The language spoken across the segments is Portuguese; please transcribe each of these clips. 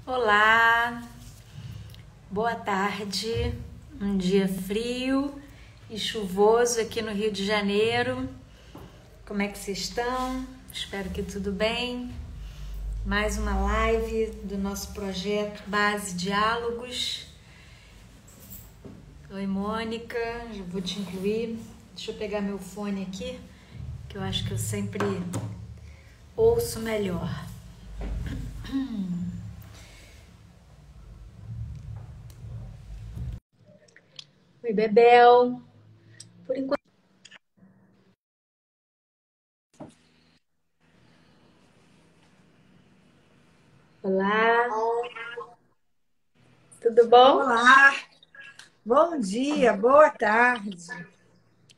Olá, boa tarde. Um dia frio e chuvoso aqui no Rio de Janeiro. Como é que vocês estão? Espero que tudo bem. Mais uma live do nosso projeto Base Diálogos. Oi, Mônica, já vou te incluir. Deixa eu pegar meu fone aqui, que eu acho que eu sempre ouço melhor. Oi, Bebel. Por enquanto. Olá, tudo bom? Olá, bom dia, boa tarde.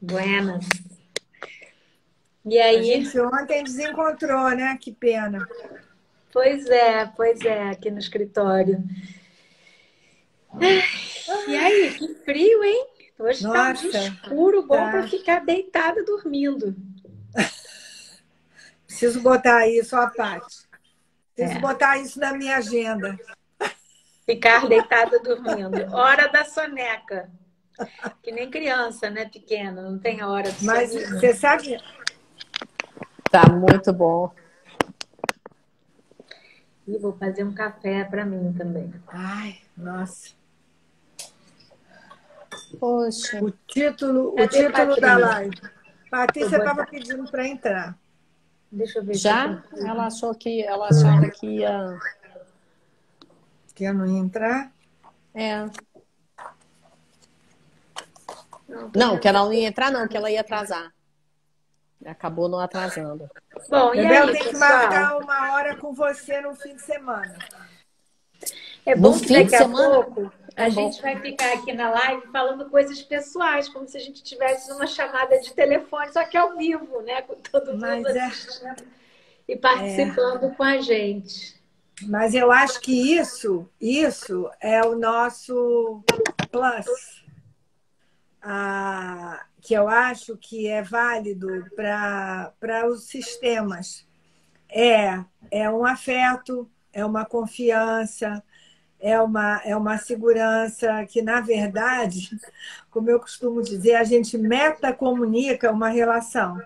Buenas. E A aí? gente ontem desencontrou, né? Que pena. Pois é, aqui no escritório. E aí, que frio, hein? Hoje tá um dia Nossa, escuro, bom para tá. ficar deitada dormindo. Preciso botar isso, ó, Paty. Preciso É, botar isso na minha agenda. ficar deitada dormindo. Hora da soneca. Que nem criança, né, pequena, não tem a hora do Mas soninho. você sabe, Tá muito bom. E vou fazer um café para mim também. ai, nossa, Poxa, o Cadê título da Patrícia? live. Vou Patrícia estava botar. pedindo para entrar. Deixa eu ver se eu já? consigo. Ela achava que ia. Que eu não ia entrar? É. Não, tô Não, que ela tentando. não ia entrar, não, que ela ia atrasar. Acabou não atrasando. Bom, e Bebel aí, tem que pessoal? marcar uma hora com você no fim de semana. É No bom que fim de daqui a semana? pouco Tá a bom. gente vai ficar aqui na live falando coisas pessoais, como se a gente estivesse numa chamada de telefone, só que ao vivo, né? Com todo mundo Mas assistindo e é, participando com a gente. mas eu acho que isso é o nosso plus, que eu acho que é válido para os sistemas. É um afeto, é uma confiança, é uma segurança que, na verdade, como eu costumo dizer, a gente metacomunica uma relação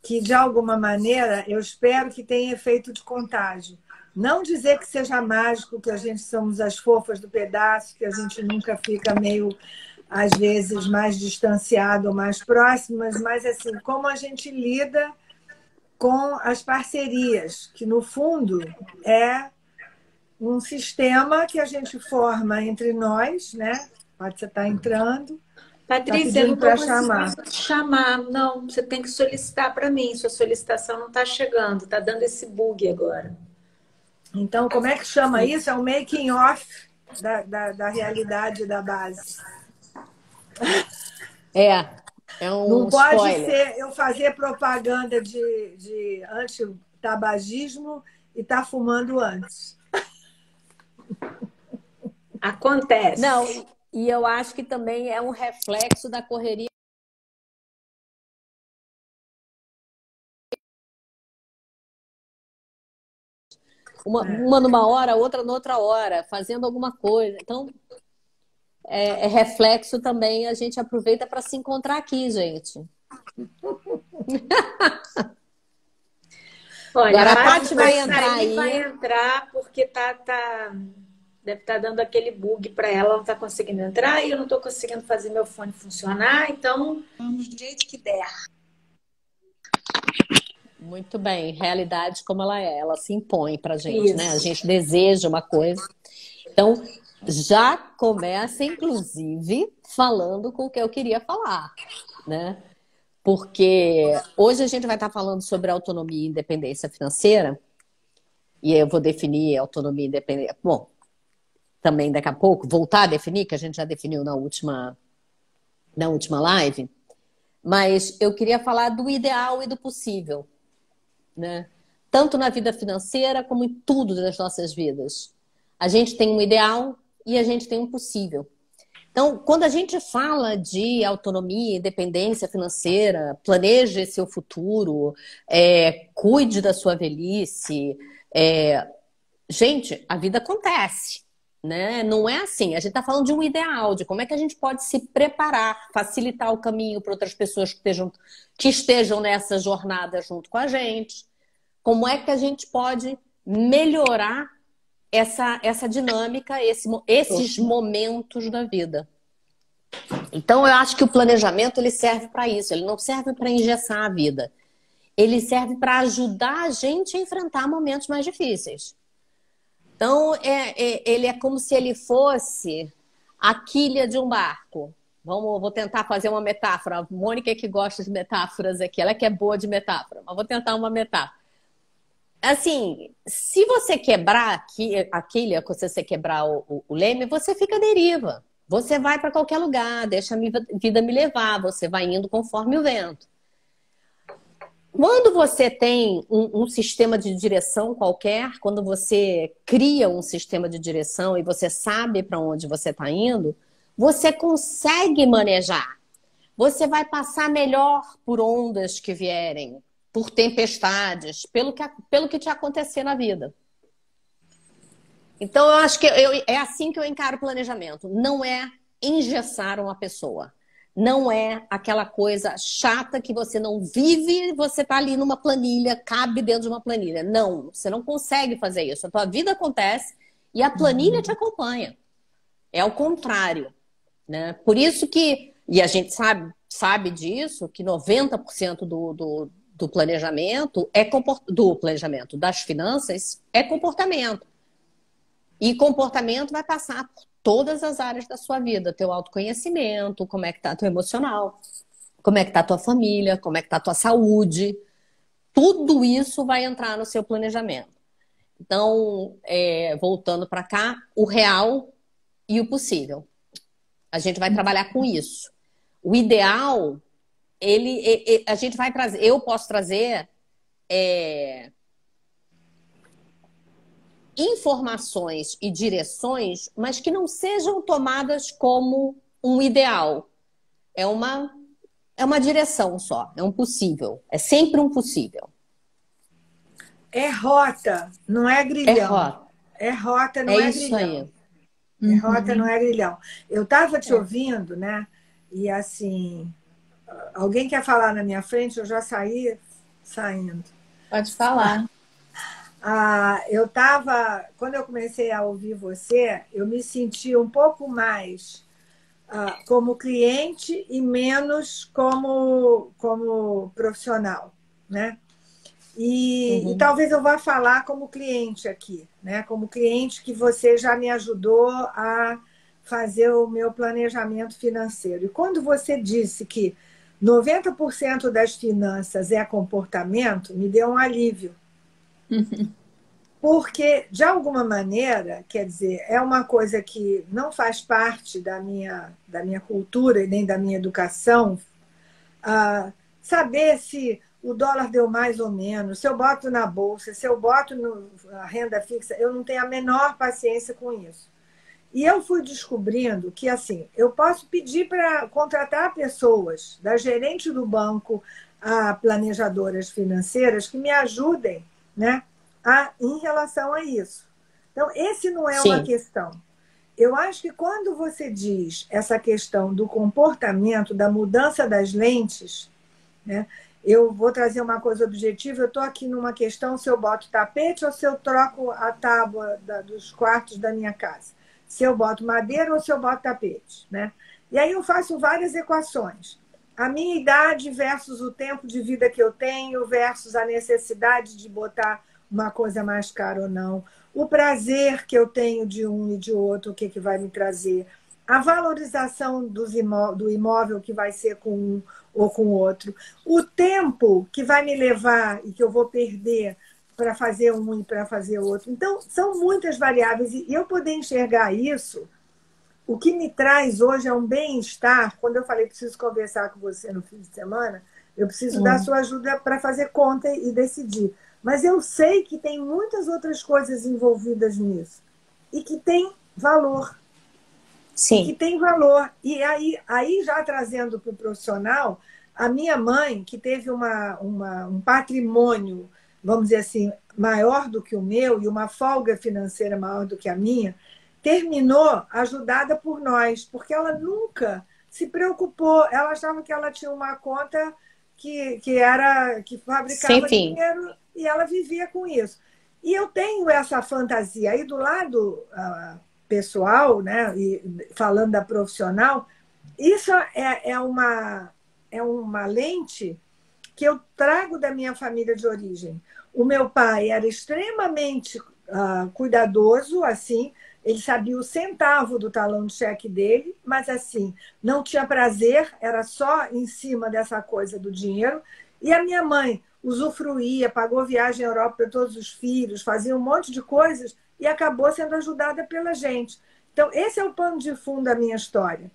que, de alguma maneira, eu espero que tenha efeito de contágio. Não dizer que seja mágico, que a gente somos as fofas do pedaço, que a gente nunca fica meio, às vezes, mais distanciado ou mais próximas, mas assim, como a gente lida com as parcerias, que no fundo é um sistema que a gente forma entre nós, né? Pode você estar entrando, está Patrícia, eu não pedindo estou para chamar. conseguindo te chamar. Não, você tem que solicitar para mim. Sua solicitação não está chegando, está dando esse bug agora. Então, como é que chama isso? É o making off da realidade da base. É Não um pode spoiler. ser eu fazer propaganda de anti-tabagismo e estar fumando antes. Não, Acontece. e eu acho que também é um reflexo da correria. Uma numa hora, outra noutra hora, fazendo alguma coisa. Então, é reflexo também, a gente aproveita para se encontrar aqui, gente. Olha, Agora a a Paty Paty vai vai entrar sair e vai aí. entrar porque deve estar dando aquele bug para ela, ela não está conseguindo entrar e eu não estou conseguindo fazer meu fone funcionar, então vamos do jeito que der. Muito bem, realidade como ela se impõe pra gente, né? A Isso. gente deseja uma coisa. Então, já começa, inclusive, falando com o que eu queria falar, né? Porque hoje a gente vai estar falando sobre autonomia e independência financeira, e eu vou definir autonomia e independência. Bom, também daqui a pouco, voltar a definir, que a gente já definiu na última live, mas eu queria falar do ideal e do possível, né? Tanto na vida financeira como em tudo das nossas vidas. A gente tem um ideal e a gente tem um possível. Então, quando a gente fala de autonomia, independência financeira, planeje seu futuro, cuide da sua velhice, gente, a vida acontece, né? Não é assim. A gente está falando de um ideal, de como é que a gente pode se preparar, facilitar o caminho para outras pessoas que estejam nessa jornada junto com a gente. Como é que a gente pode melhorar essa dinâmica, esses momentos da vida. Então, eu acho que o planejamento ele serve para isso. Ele não serve para engessar a vida. Ele serve para ajudar a gente a enfrentar momentos mais difíceis. Então, ele é como se ele fosse a quilha de um barco. Vou tentar fazer uma metáfora. A Mônica que gosta de metáforas aqui, ela que é boa de metáfora, mas vou tentar uma metáfora. Assim, se você quebrar a quilha, se você quebrar o leme, você fica à deriva. Você vai para qualquer lugar, deixa a vida me levar, você vai indo conforme o vento. Quando você tem um sistema de direção qualquer, quando você cria um sistema de direção e você sabe para onde você está indo, você consegue manejar. Você vai passar melhor por ondas que vierem, por tempestades, pelo que te acontecer na vida. Então, eu acho que é assim que eu encaro o planejamento. Não é engessar uma pessoa. Não é aquela coisa chata que você não vive, você está ali numa planilha, cabe dentro de uma planilha. Não, você não consegue fazer isso. A tua vida acontece e a planilha te acompanha. É o contrário, né? Por isso que, e a gente sabe disso, que 90% do planejamento do planejamento das finanças é comportamento. E comportamento vai passar por todas as áreas da sua vida. Teu autoconhecimento, como é que tá teu emocional, como é que tá tua família, como é que tá tua saúde. Tudo isso vai entrar no seu planejamento. Então, voltando para cá, o real e o possível. A gente vai trabalhar com isso. O ideal, a gente vai trazer, eu posso trazer informações e direções, mas que não sejam tomadas como um ideal. É uma direção só, é um possível. É sempre um possível. É rota, não é grilhão. É rota. É rota, não é isso grilhão. Aí. É rota, não é grilhão. Eu estava te ouvindo, né? E assim, alguém quer falar na minha frente, eu já saí saindo. Pode falar. Quando eu comecei a ouvir você, eu me senti um pouco mais como cliente e menos como profissional, né? E talvez eu vá falar como cliente aqui, né? Como cliente que você já me ajudou a fazer o meu planejamento financeiro. E quando você disse que 90% das finanças é comportamento, me deu um alívio. Porque, de alguma maneira, quer dizer, é uma coisa que não faz parte da minha cultura e nem da minha educação, saber se o dólar deu mais ou menos, se eu boto na bolsa, se eu boto na renda fixa, eu não tenho a menor paciência com isso. E eu fui descobrindo que, assim, eu posso pedir para contratar pessoas, da gerente do banco a planejadoras financeiras, que me ajudem, né, em relação a isso. Então, esse não é uma questão. Eu acho que quando você diz essa questão do comportamento, da mudança das lentes, né, eu vou trazer uma coisa objetiva, eu estou aqui numa questão se eu boto tapete ou se eu troco a tábua dos quartos da minha casa. Se eu boto madeira ou se eu boto tapete, né? E aí eu faço várias equações. A minha idade versus o tempo de vida que eu tenho versus a necessidade de botar uma coisa mais cara ou não. O prazer que eu tenho de um e de outro, o que vai me trazer. A valorização do imóvel que vai ser com um ou com o outro. O tempo que vai me levar e que eu vou perder para fazer um e para fazer outro. Então, são muitas variáveis. E eu poder enxergar isso, o que me traz hoje é um bem-estar. Quando eu falei, preciso conversar com você no fim de semana, eu preciso da sua ajuda para fazer conta e decidir. Mas eu sei que tem muitas outras coisas envolvidas nisso. E que tem valor. Sim. Que tem valor. E aí já trazendo para o profissional, a minha mãe, que teve um patrimônio vamos dizer assim, maior do que o meu e uma folga financeira maior do que a minha, terminou ajudada por nós, porque ela nunca se preocupou. Ela achava que ela tinha uma conta que fabricava dinheiro e ela vivia com isso. E eu tenho essa fantasia. Aí do lado pessoal, né, e falando da profissional, isso é uma lente que eu trago da minha família de origem. O meu pai era extremamente cuidadoso, assim, ele sabia o centavo do talão de cheque dele, mas assim, não tinha prazer, era só em cima dessa coisa do dinheiro. E a minha mãe usufruía, pagou viagem à Europa para todos os filhos, fazia um monte de coisas e acabou sendo ajudada pela gente. Então, esse é o pano de fundo da minha história.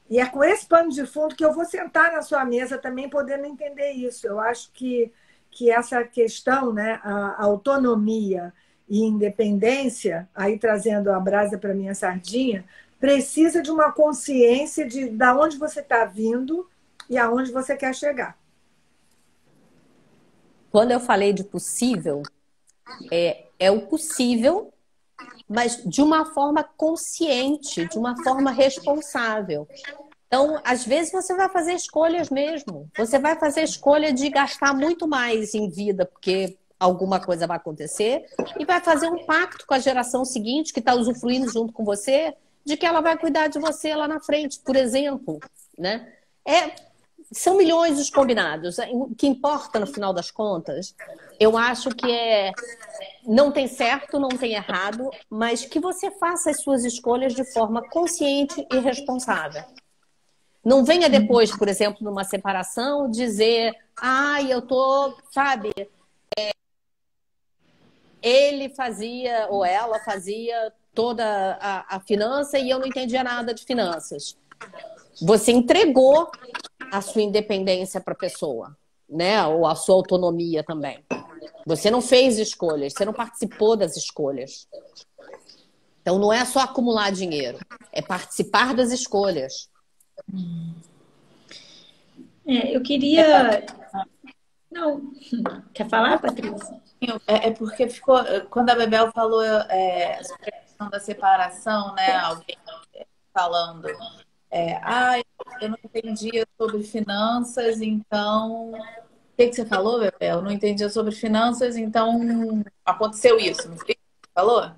E é com esse pano de fundo que eu vou sentar na sua mesa também podendo entender isso. Eu acho que essa questão, né, a autonomia e independência, aí trazendo a brasa para minha sardinha, precisa de uma consciência de onde você está vindo e aonde você quer chegar. Quando eu falei de possível, é o possível, mas de uma forma consciente, de uma forma responsável. Então, às vezes você vai fazer escolhas mesmo. Você vai fazer a escolha de gastar muito mais em vida, porque alguma coisa vai acontecer, e vai fazer um pacto com a geração seguinte, que está usufruindo junto com você, de que ela vai cuidar de você lá na frente, por exemplo, né? São milhões os combinados. O que importa, no final das contas, eu acho que não tem certo, não tem errado, mas que você faça as suas escolhas de forma consciente e responsável. Não venha depois, por exemplo, numa separação, dizer, eu tô, sabe, ele fazia ou ela fazia toda a finança e eu não entendia nada de finanças. Você entregou a sua independência para a pessoa, né? Ou a sua autonomia também. Você não fez escolhas, você não participou das escolhas. Então não é só acumular dinheiro, é participar das escolhas. Eu queria... Não, quer falar, Patrícia? Porque ficou, quando a Bebel falou sobre a questão da separação, né? Alguém falando, eu não entendia sobre finanças, então... O que você falou, Bebel? Eu não entendia sobre finanças, então aconteceu isso, não foi isso que você falou?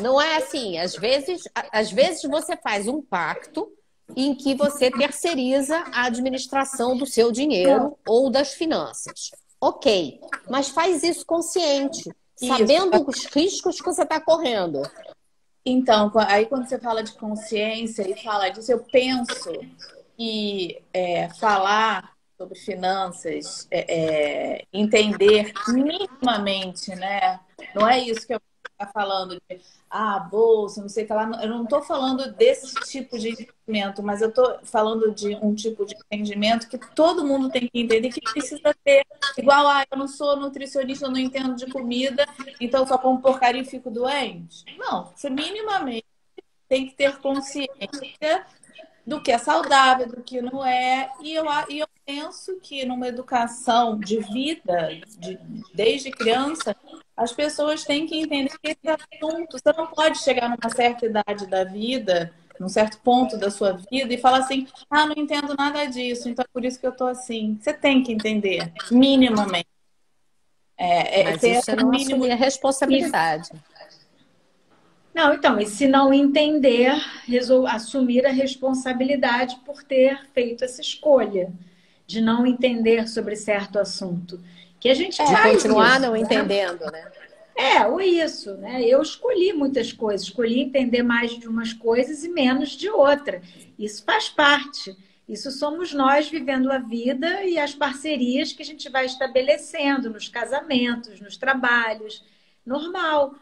Não é assim. Às vezes você faz um pacto em que você terceiriza a administração do seu dinheiro ou das finanças. Ok, mas faz isso consciente, sabendo os riscos que você está correndo. Então, aí quando você fala de consciência e fala disso, eu penso que falar sobre finanças, entender minimamente, né? Não é isso que eu estou falando de bolsa, não sei o que lá. Eu não estou falando desse tipo de entendimento, mas eu estou falando de um tipo de entendimento que todo mundo tem que entender, que precisa ter. Igual, eu não sou nutricionista, eu não entendo de comida, então eu só como porcaria e fico doente. Não, você minimamente tem que ter consciência do que é saudável, do que não é. E eu penso que numa educação de vida, desde criança, as pessoas têm que entender que esse assunto, você não pode chegar numa certa idade da vida, num certo ponto da sua vida, e falar assim, não entendo nada disso, então é por isso que eu tô assim. Você tem que entender, minimamente. Mas isso não assumir a responsabilidade. Não, então, e se não entender, assumir a responsabilidade por ter feito essa escolha de não entender sobre certo assunto. Que a gente de continuar isso, não entendendo, né? Ou isso, né? Eu escolhi muitas coisas, escolhi entender mais de umas coisas e menos de outra. Isso faz parte. Isso somos nós vivendo a vida e as parcerias que a gente vai estabelecendo nos casamentos, nos trabalhos. Normal.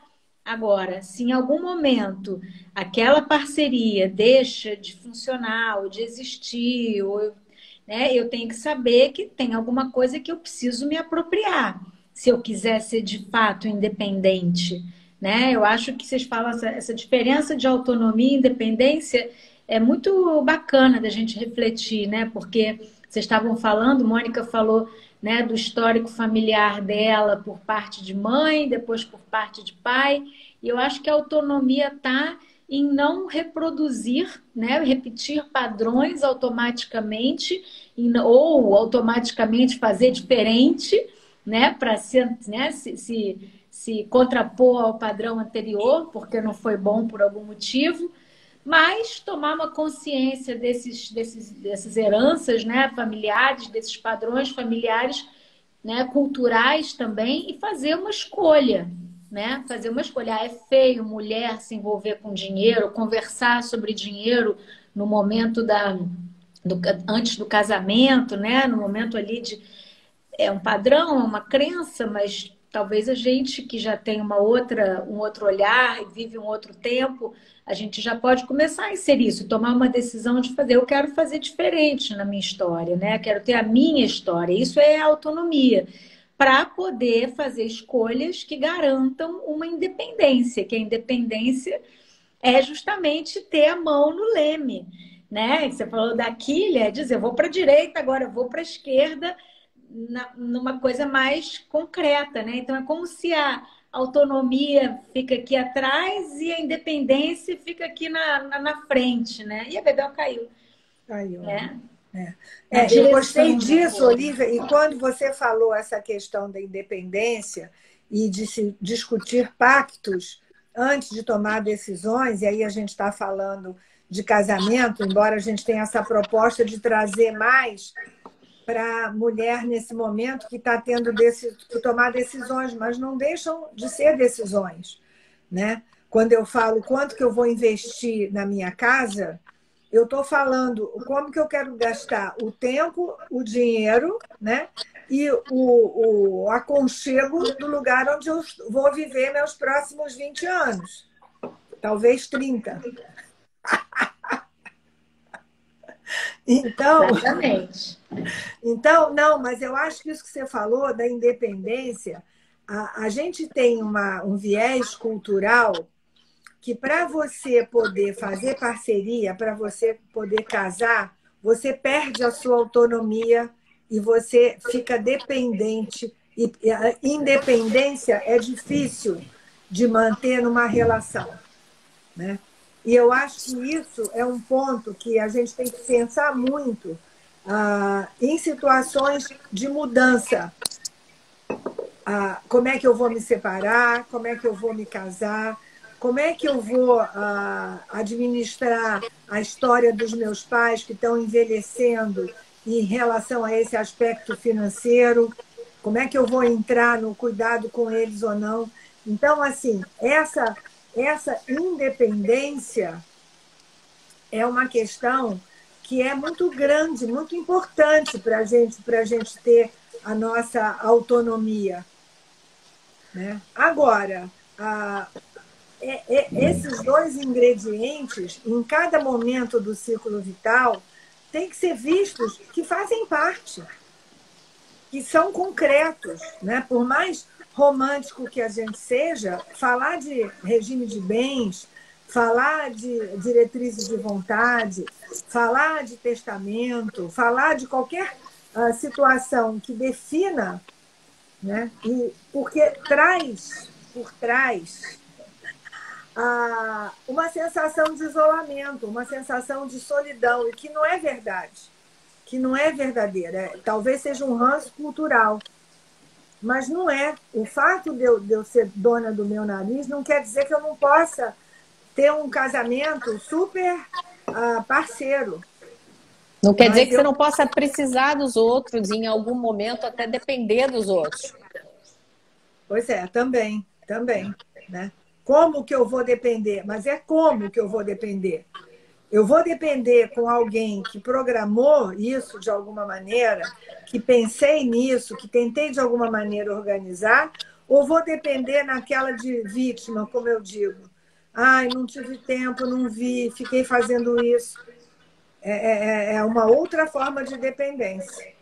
Agora, se em algum momento aquela parceria deixa de funcionar ou de existir, eu tenho que saber que tem alguma coisa que eu preciso me apropriar, se eu quiser ser de fato independente, né? Eu acho que vocês falam essa diferença de autonomia e independência é muito bacana da gente refletir, né? Porque vocês estavam falando, Mônica falou né, do histórico familiar dela por parte de mãe, depois por parte de pai. E eu acho que a autonomia está em não reproduzir, né, repetir padrões automaticamente, ou automaticamente fazer diferente, né, para né, se contrapor ao padrão anterior, porque não foi bom por algum motivo, mas tomar uma consciência dessas heranças, né, familiares, desses padrões familiares, né, culturais também, e fazer uma escolha, né? Fazer uma escolha. Ah, é feio mulher se envolver com dinheiro, conversar sobre dinheiro no momento antes do casamento, né? No momento ali de é um padrão, é uma crença, mas talvez a gente que já tem um outro olhar e vive um outro tempo, a gente já pode começar a inserir isso, tomar uma decisão de fazer, eu quero fazer diferente na minha história, né? Quero ter a minha história. Isso é autonomia, para poder fazer escolhas que garantam uma independência, que a independência é justamente ter a mão no leme, né? Você falou da quilha, é dizer, eu vou para a direita, agora eu vou para a esquerda, numa coisa mais concreta, né? Então é como se a autonomia fica aqui atrás e a independência fica aqui na frente, né? E a Bebel caiu. Caiu. Né? Eu gostei disso, Olivia, e quando você falou essa questão da independência e de se discutir pactos antes de tomar decisões, e aí a gente está falando de casamento, embora a gente tenha essa proposta de trazer mais para a mulher nesse momento que está tendo que tomar decisões, mas não deixam de ser decisões, né? Quando eu falo quanto que eu vou investir na minha casa, eu estou falando como que eu quero gastar o tempo, o dinheiro, né? E o aconchego do lugar onde eu vou viver meus próximos 20 anos, talvez 30. Exatamente. Então, não, mas eu acho que isso que você falou da independência, a gente tem um viés cultural que para você poder fazer parceria, para você poder casar, você perde a sua autonomia e você fica dependente. E a independência é difícil de manter numa relação, né? E eu acho que isso é um ponto que a gente tem que pensar muito em situações de mudança. Como é que eu vou me separar? Como é que eu vou me casar? Como é que eu vou administrar a história dos meus pais que estão envelhecendo em relação a esse aspecto financeiro? Como é que eu vou entrar no cuidado com eles ou não? Então, assim, essa independência é uma questão que é muito grande, muito importante para a gente ter a nossa autonomia, né? Agora, esses dois ingredientes, em cada momento do ciclo vital, têm que ser vistos que fazem parte, que são concretos, né? Por mais romântico que a gente seja, falar de regime de bens, falar de diretrizes de vontade, falar de testamento, falar de qualquer situação que defina, né? Porque traz por trás uma sensação de isolamento, uma sensação de solidão, e que não é verdade, que não é verdadeira. Talvez seja um ranço cultural, mas não é. O fato de eu ser dona do meu nariz não quer dizer que eu não possa ter um casamento super parceiro. Não quer dizer que você não possa precisar dos outros, em algum momento até depender dos outros. Pois é, também, né? Como que eu vou depender? Mas é como que eu vou depender? Eu vou depender com alguém que programou isso de alguma maneira, que pensei nisso, que tentei de alguma maneira organizar, ou vou depender naquela de vítima, como eu digo? Ai, não tive tempo, não vi, fiquei fazendo isso. É uma outra forma de dependência.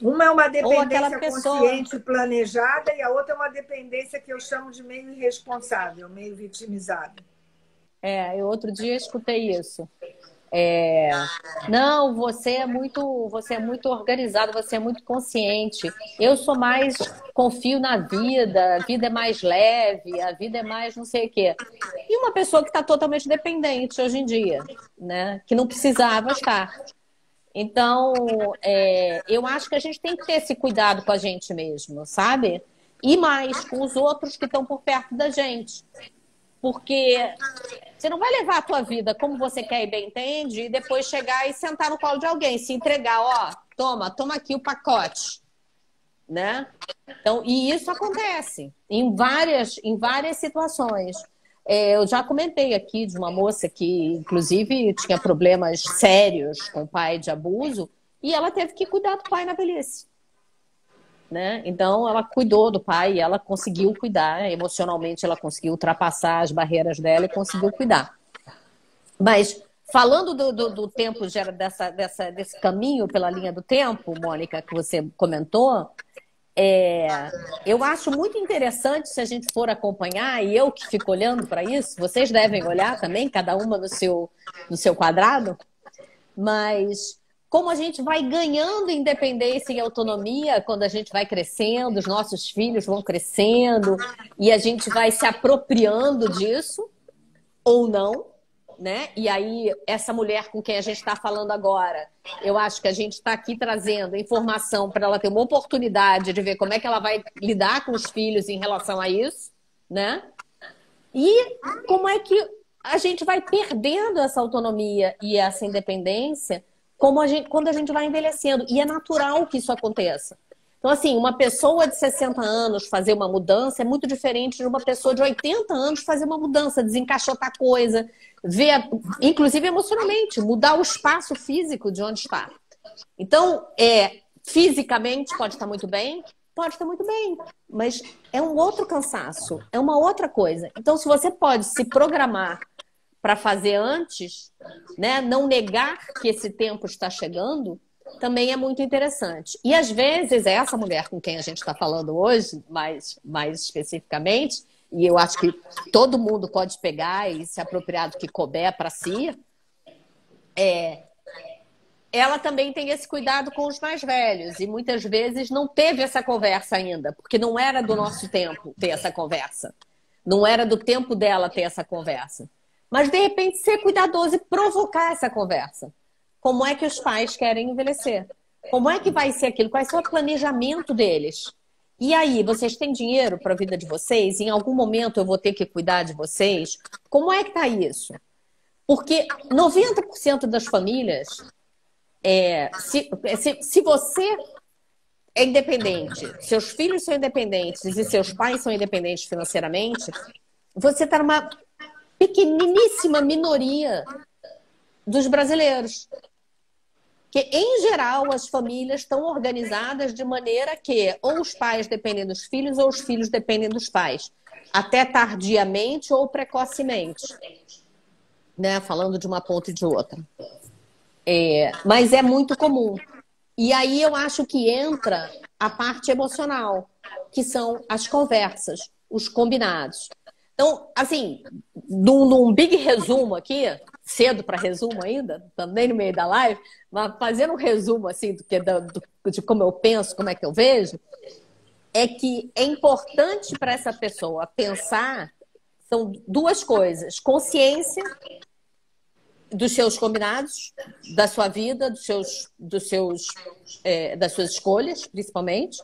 Uma é uma dependência consciente, planejada, e a outra é uma dependência que eu chamo de meio irresponsável, meio vitimizada. Eu outro dia escutei isso. Não, você é muito organizado, você é muito consciente. Eu sou mais, confio na vida, a vida é mais leve, a vida é mais não sei o quê. E uma pessoa que está totalmente dependente hoje em dia, né? Que não precisava estar. Então, eu acho que a gente tem que ter esse cuidado com a gente mesmo, sabe? E mais com os outros que estão por perto da gente. Porque você não vai levar a tua vida como você quer e bem entende e depois chegar e sentar no colo de alguém, se entregar, ó, toma aqui o pacote, né? Então, e isso acontece em várias situações. Eu já comentei aqui de uma moça que, inclusive, tinha problemas sérios com o pai de abuso e ela teve que cuidar do pai na velhice. Né? Então, ela cuidou do pai e ela conseguiu cuidar. Emocionalmente, ela conseguiu ultrapassar as barreiras dela e conseguiu cuidar. Mas, falando do tempo, desse caminho pela linha do tempo, Mônica, que você comentou, eu acho muito interessante se a gente for acompanhar, e eu que fico olhando para isso, vocês devem olhar também, cada uma no seu quadrado, mas como a gente vai ganhando independência e autonomia quando a gente vai crescendo, os nossos filhos vão crescendo e a gente vai se apropriando disso ou não, né? E aí, essa mulher com quem a gente está falando agora, eu acho que a gente está aqui trazendo informação para ela ter uma oportunidade de ver como é que ela vai lidar com os filhos em relação a isso, né? E como é que a gente vai perdendo essa autonomia e essa independência quando a gente vai envelhecendo. E é natural que isso aconteça. Então, assim, uma pessoa de 60 anos fazer uma mudança é muito diferente de uma pessoa de 80 anos fazer uma mudança, desencaixotar coisa, ver, inclusive emocionalmente, mudar o espaço físico de onde está. Então, fisicamente pode estar muito bem, mas é um outro cansaço, é uma outra coisa. Então, se você pode se programar para fazer antes, né, não negar que esse tempo está chegando, também é muito interessante. E às vezes essa mulher com quem a gente está falando hoje, mais especificamente, e eu acho que todo mundo pode pegar e se apropriar do que couber para si, ela também tem esse cuidado com os mais velhos e muitas vezes não teve essa conversa ainda, porque não era do nosso tempo ter essa conversa. Não era do tempo dela ter essa conversa. Mas, de repente, ser cuidadoso e provocar essa conversa. Como é que os pais querem envelhecer? Como é que vai ser aquilo? Qual é o planejamento deles? E aí, vocês têm dinheiro para a vida de vocês? Em algum momento eu vou ter que cuidar de vocês? Como é que está isso? Porque 90% das famílias, se você é independente, seus filhos são independentes e seus pais são independentes financeiramente, você está numa pequeniníssima minoria dos brasileiros. Que, em geral, as famílias estão organizadas de maneira que ou os pais dependem dos filhos ou os filhos dependem dos pais. Até tardiamente ou precocemente. Né? Falando de uma ponta e de outra. Mas é muito comum. E aí eu acho que entra a parte emocional, que são as conversas, os combinados. Então, assim, num big resumo aqui, cedo para resumo ainda, também no meio da live, mas fazendo um resumo assim de como eu penso, como é que eu vejo, é que é importante para essa pessoa pensar, são duas coisas: consciência dos seus combinados, da sua vida, das suas escolhas, principalmente,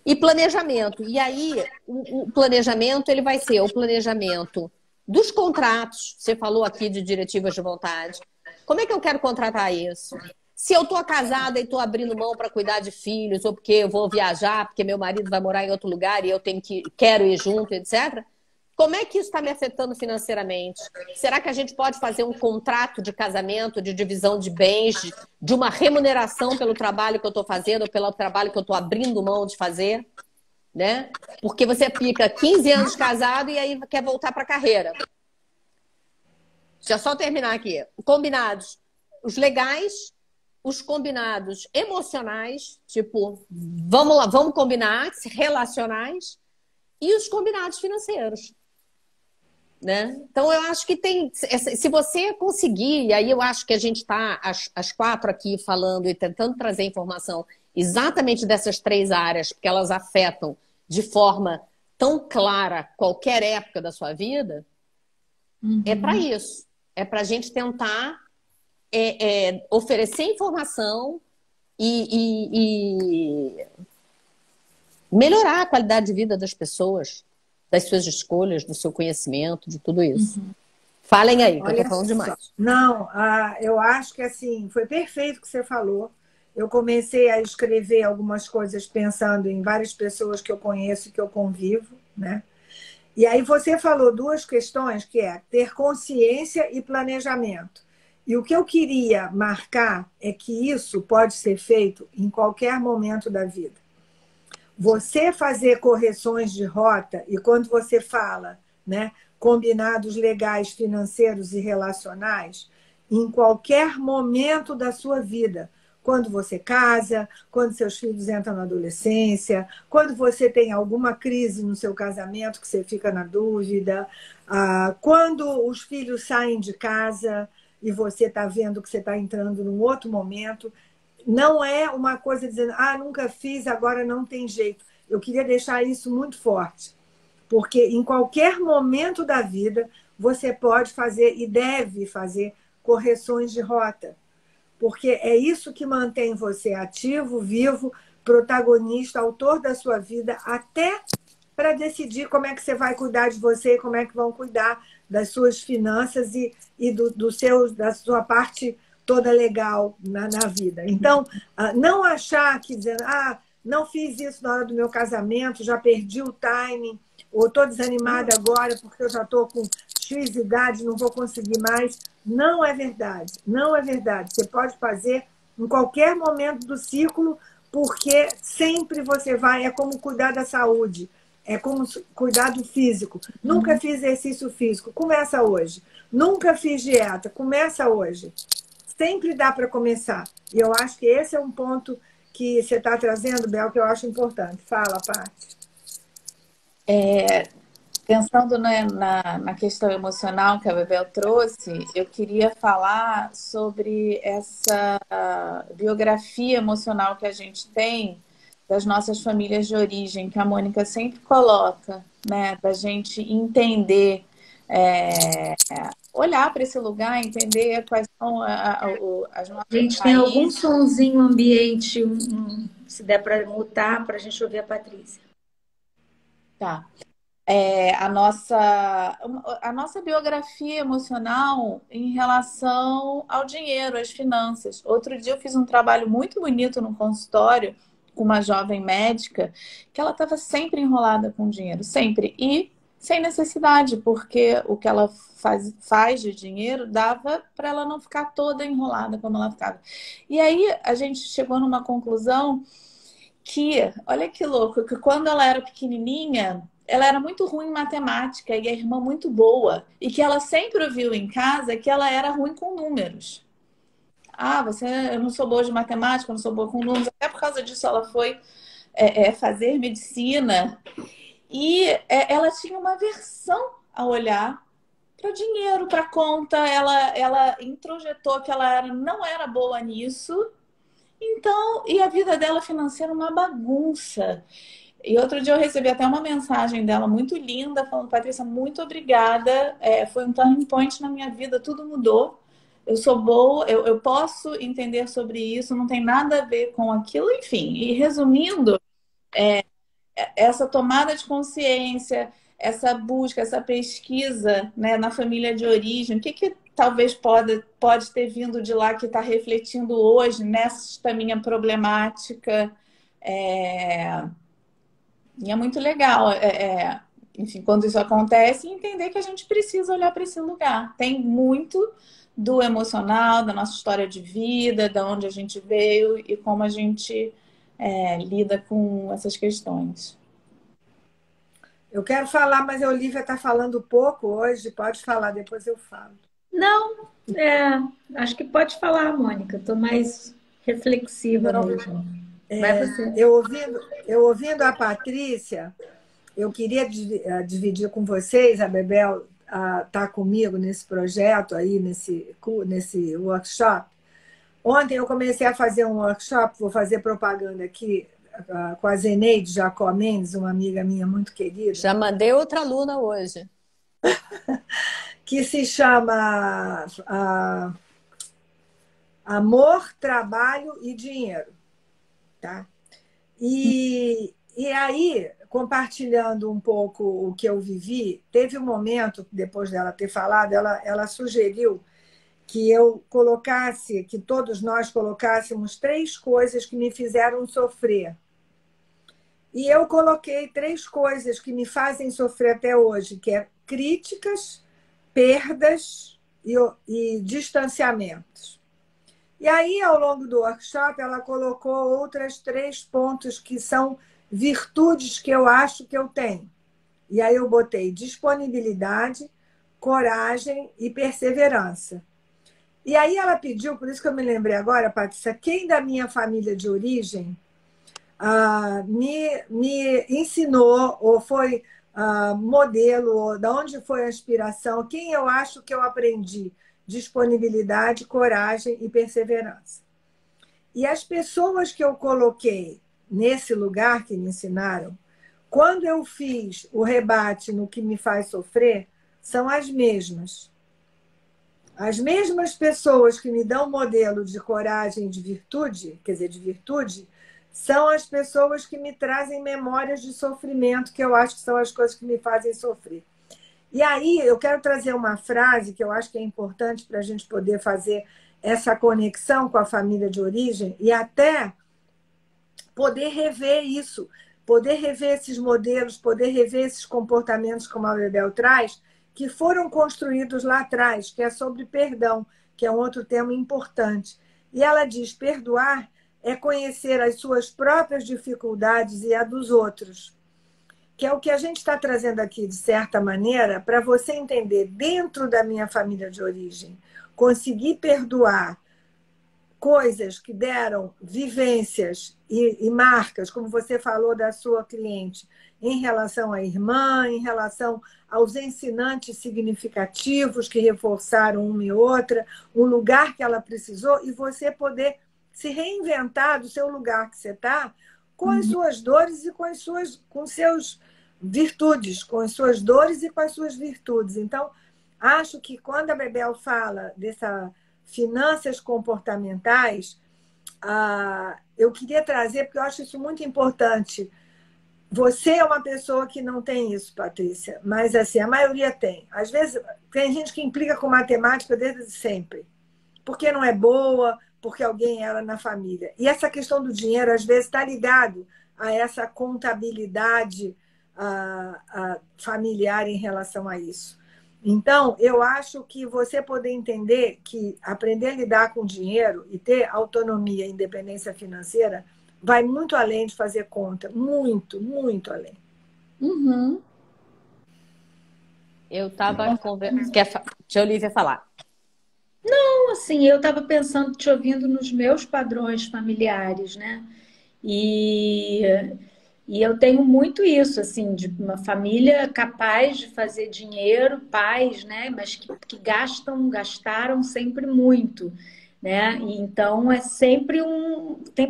e planejamento. E aí, o planejamento ele vai ser o planejamento dos contratos. Você falou aqui de diretivas de vontade. Como é que eu quero contratar isso? Se eu estou casada e estou abrindo mão para cuidar de filhos, ou porque eu vou viajar, porque meu marido vai morar em outro lugar e eu quero ir junto, etc., como é que isso está me afetando financeiramente? Será que a gente pode fazer um contrato de casamento, de divisão de bens, de uma remuneração pelo trabalho que eu estou fazendo, ou pelo trabalho que eu estou abrindo mão de fazer? Né? Porque você fica 15 anos casado e aí quer voltar para a carreira. Deixa eu só terminar aqui. Combinados, os legais, os combinados emocionais, tipo, vamos lá, vamos combinar, relacionais, e os combinados financeiros. né? Então, eu acho que tem... Se você conseguir, e aí eu acho que a gente está, as quatro aqui, falando e tentando trazer informação exatamente dessas três áreas, porque elas afetam de forma tão clara qualquer época da sua vida, é para isso. É para a gente tentar oferecer informação e melhorar a qualidade de vida das pessoas, das suas escolhas, do seu conhecimento, de tudo isso. Falem aí, que eu estou falando demais. Não, eu acho que assim, foi perfeito o que você falou. Eu comecei a escrever algumas coisas pensando em várias pessoas que eu conheço e que eu convivo, né? E aí você falou duas questões, que é ter consciência e planejamento. E o que eu queria marcar é que isso pode ser feito em qualquer momento da vida. Você fazer correções de rota, e quando você fala, né, combinados legais, financeiros e relacionais, em qualquer momento da sua vida, quando você casa, quando seus filhos entram na adolescência, quando você tem alguma crise no seu casamento que você fica na dúvida, quando os filhos saem de casa e você está vendo que você está entrando num outro momento, não é uma coisa dizendo, nunca fiz, agora não tem jeito. Eu queria deixar isso muito forte, porque em qualquer momento da vida você pode fazer e deve fazer correções de rota. Porque é isso que mantém você ativo, vivo, protagonista, autor da sua vida, até para decidir como é que você vai cuidar de você, como é que vão cuidar das suas finanças e da sua parte toda legal na vida. Então, não achar que dizendo, não fiz isso na hora do meu casamento, já perdi o timing, ou estou desanimada agora porque eu já estou com X idade, não vou conseguir mais. Não é verdade, não é verdade. Você pode fazer em qualquer momento do ciclo, porque sempre você vai, é como cuidar da saúde, é como cuidar do físico. Nunca fiz exercício físico, começa hoje. Nunca fiz dieta, começa hoje. Sempre dá para começar. E eu acho que esse é um ponto que você está trazendo, Bel, que eu acho importante. Fala, Paty. Pensando na questão emocional que a Bebel trouxe, eu queria falar sobre essa biografia emocional que a gente tem das nossas famílias de origem, que a Mônica sempre coloca, né? Da gente entender, olhar para esse lugar, entender quais são as nossas Gente, tem algum sonzinho ambiente, se der para mutar, para a gente ouvir a Patrícia. Tá. A nossa biografia emocional em relação ao dinheiro, às finanças. Outro dia eu fiz um trabalho muito bonito no consultório com uma jovem médica que ela estava sempre enrolada com dinheiro, sempre. E sem necessidade, porque o que ela faz de dinheiro dava para ela não ficar toda enrolada como ela ficava. E aí a gente chegou numa conclusão que, olha que louco, que quando ela era pequenininha, ela era muito ruim em matemática e a irmã muito boa. E que ela sempre ouviu em casa que ela era ruim com números. Eu não sou boa de matemática, eu não sou boa com números. Até por causa disso ela foi fazer medicina. E ela tinha uma aversão a olhar para dinheiro, para conta. Ela introjetou que ela não era boa nisso. Então, e a vida dela financeira uma bagunça. E outro dia eu recebi até uma mensagem dela muito linda, falando, Patrícia, muito obrigada, foi um turning point na minha vida, tudo mudou, eu sou boa, eu posso entender sobre isso, não tem nada a ver com aquilo, enfim. E resumindo, essa tomada de consciência, essa busca, essa pesquisa, né, na família de origem, o que talvez pode ter vindo de lá que está refletindo hoje nesta minha problemática, e é muito legal, enfim, quando isso acontece, entender que a gente precisa olhar para esse lugar. Tem muito do emocional, da nossa história de vida, de onde a gente veio e como a gente lida com essas questões. Eu quero falar, mas a Olivia está falando pouco hoje. Pode falar, depois eu falo. Não, acho que pode falar, Mônica. Estou mais reflexiva mesmo. Vai você. Eu ouvindo a Patrícia, eu queria dividir com vocês, a Bebel tá comigo nesse projeto aí, nesse workshop. Ontem eu comecei a fazer um workshop, vou fazer propaganda aqui, com a Zeneide Jacó Mendes, uma amiga minha muito querida. Já mandei outra aluna hoje. Que se chama Amor, Trabalho e Dinheiro. Tá? E aí, compartilhando um pouco o que eu vivi, teve um momento, depois dela ter falado, ela sugeriu que eu colocasse, que todos nós colocássemos 3 coisas que me fizeram sofrer. E eu coloquei 3 coisas que me fazem sofrer até hoje, que é críticas, perdas e distanciamentos. E aí, ao longo do workshop, ela colocou outras 3 pontos que são virtudes que eu acho que eu tenho. E aí eu botei disponibilidade, coragem e perseverança. E aí ela pediu, por isso que eu me lembrei agora, Patrícia, quem da minha família de origem me ensinou, ou foi modelo, ou da onde foi a inspiração, quem eu acho que eu aprendi disponibilidade, coragem e perseverança. E as pessoas que eu coloquei nesse lugar que me ensinaram, quando eu fiz o rebate no que me faz sofrer, são as mesmas. As mesmas pessoas que me dão modelo de coragem e de virtude, quer dizer, de virtude, são as pessoas que me trazem memórias de sofrimento, que eu acho que são as coisas que me fazem sofrer. E aí eu quero trazer uma frase que eu acho que é importante para a gente poder fazer essa conexão com a família de origem e até poder rever isso, poder rever esses modelos, poder rever esses comportamentos como a Bebel traz, que foram construídos lá atrás, que é sobre perdão, que é um outro tema importante. E ela diz, perdoar é conhecer as suas próprias dificuldades e a dos outros, que é o que a gente está trazendo aqui, de certa maneira, para você entender, dentro da minha família de origem, conseguir perdoar coisas que deram vivências e marcas, como você falou da sua cliente, em relação à irmã, em relação aos ensinantes significativos que reforçaram uma e outra, um lugar que ela precisou, e você poder se reinventar do seu lugar que você está, com as suas dores e com seus virtudes, com as suas dores e com as suas virtudes. Então, acho que quando a Bebel fala dessas finanças comportamentais, eu queria trazer, porque eu acho isso muito importante. Você é uma pessoa que não tem isso, Patrícia, mas assim, a maioria tem. Às vezes, tem gente que implica com matemática desde sempre, porque não é boa, porque alguém era na família. E essa questão do dinheiro, às vezes, está ligado a essa contabilidade familiar em relação a isso. Então, eu acho que você poder entender que aprender a lidar com dinheiro e ter autonomia e independência financeira vai muito além de fazer conta. Muito, muito além. Uhum. Eu estava conversando... Quer a Olivia falar? Não, assim, eu estava pensando, te ouvindo nos meus padrões familiares, né? E eu tenho muito isso, assim, de uma família capaz de fazer dinheiro, pais, né? Mas que gastaram sempre muito, né? E então é sempre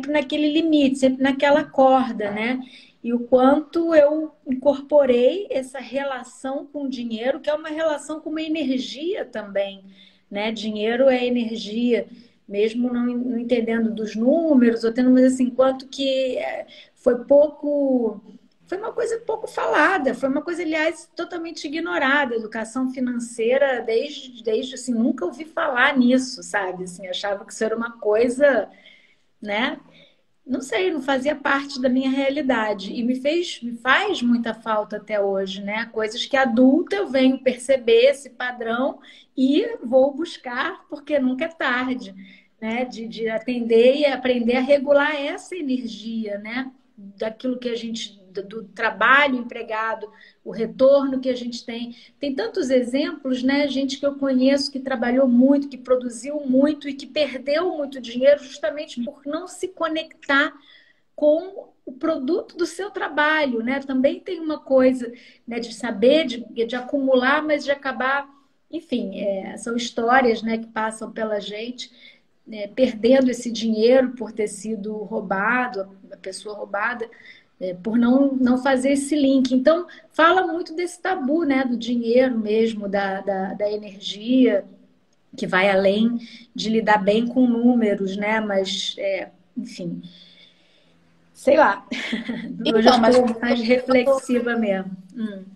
naquele limite, sempre naquela corda, né? E o quanto eu incorporei essa relação com o dinheiro, que é uma relação com uma energia também, né? Dinheiro é energia, mesmo não entendendo dos números, ou tendo, mas assim, quanto que foi uma coisa pouco falada, foi uma coisa, aliás, totalmente ignorada. Educação financeira, desde assim, nunca ouvi falar nisso, sabe? Assim, achava que isso era uma coisa, né? Não sei, não fazia parte da minha realidade. E me faz muita falta até hoje, né? Coisas que adulta eu venho perceber esse padrão e vou buscar, porque nunca é tarde, né? De atender e aprender a regular essa energia, né? Daquilo que a gente, do trabalho empregado, o retorno que a gente tem. Tem tantos exemplos, né? Gente que eu conheço que trabalhou muito, que produziu muito e que perdeu muito dinheiro justamente por não se conectar com o produto do seu trabalho, né? Também tem uma coisa, né, de saber, de acumular, mas de acabar, enfim, são histórias, né, que passam pela gente, né, perdendo esse dinheiro por ter sido roubado, a pessoa roubada, por não fazer esse link. Então, fala muito desse tabu, né, do dinheiro mesmo, da energia, que vai além de lidar bem com números, né? Mas, enfim, sei lá. Hoje eu Então, mas estou mais reflexiva mesmo.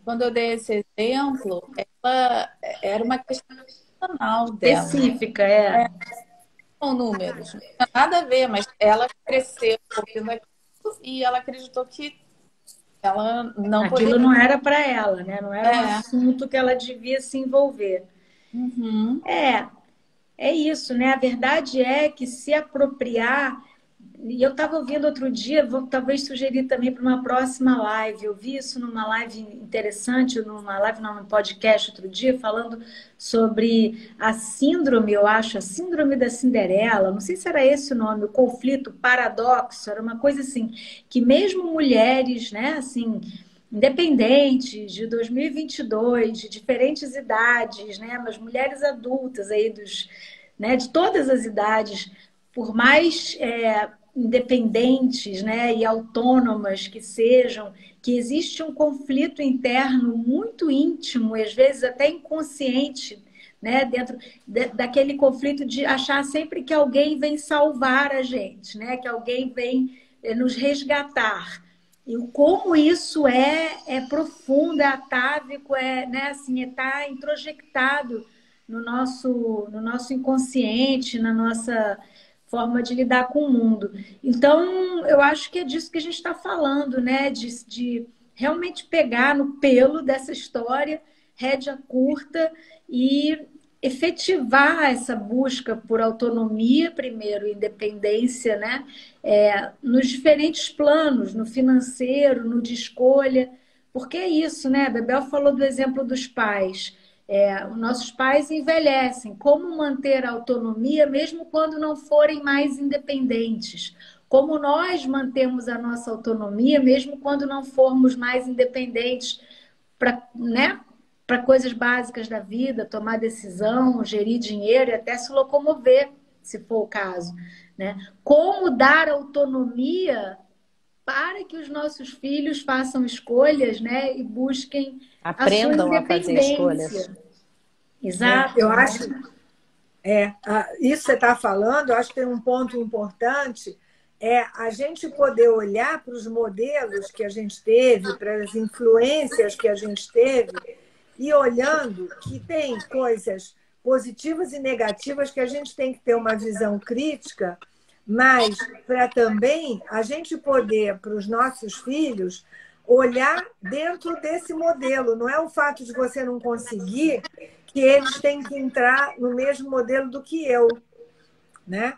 quando eu dei esse exemplo, ela era uma questão personal dela, Específica, com números. Não tinha nada a ver, mas ela cresceu ouvindo aquilo e ela acreditou que ela não Aquilo poderia. não era para ela, né? Não era um É. assunto que ela devia se envolver. Uhum. É isso, né? A verdade é que se apropriar. E eu estava ouvindo outro dia, vou talvez sugerir também para uma próxima live. Eu vi isso numa live interessante, num podcast outro dia, falando sobre a síndrome, eu acho, a síndrome da Cinderela. Não sei se era esse o nome, o conflito, o paradoxo, era uma coisa assim, que mesmo mulheres, né, assim, independentes, de 2022, de diferentes idades, né, mas mulheres adultas aí né, de todas as idades, por mais independentes, né, e autônomas que sejam, que existe um conflito interno muito íntimo, e às vezes até inconsciente, né, dentro daquele conflito de achar sempre que alguém vem salvar a gente, né, que alguém vem nos resgatar. E como isso é profundo, é atávico, né, assim, está introjectado no nosso inconsciente, na nossa forma de lidar com o mundo. Então, eu acho que é disso que a gente está falando, né? De realmente pegar no pelo dessa história, rédea curta, e efetivar essa busca por autonomia, primeiro, independência, né? Nos diferentes planos, no financeiro, no de escolha, porque é isso, né? A Bebel falou do exemplo dos pais. Os nossos pais envelhecem. Como manter a autonomia mesmo quando não forem mais independentes? Como nós mantemos a nossa autonomia mesmo quando não formos mais independentes para, né, para coisas básicas da vida, tomar decisão, gerir dinheiro e até se locomover, se for o caso, né? Como dar autonomia para que os nossos filhos façam escolhas, né, e busquem a sua Aprendam a fazer escolhas. independência. Exato. Eu acho, isso que você está falando, eu acho que tem um ponto importante, a gente poder olhar para os modelos que a gente teve, para as influências que a gente teve, e olhando que tem coisas positivas e negativas que a gente tem que ter uma visão crítica, mas para também a gente poder, para os nossos filhos, olhar dentro desse modelo. Não é o fato de você não conseguir que eles têm que entrar no mesmo modelo do que eu, né?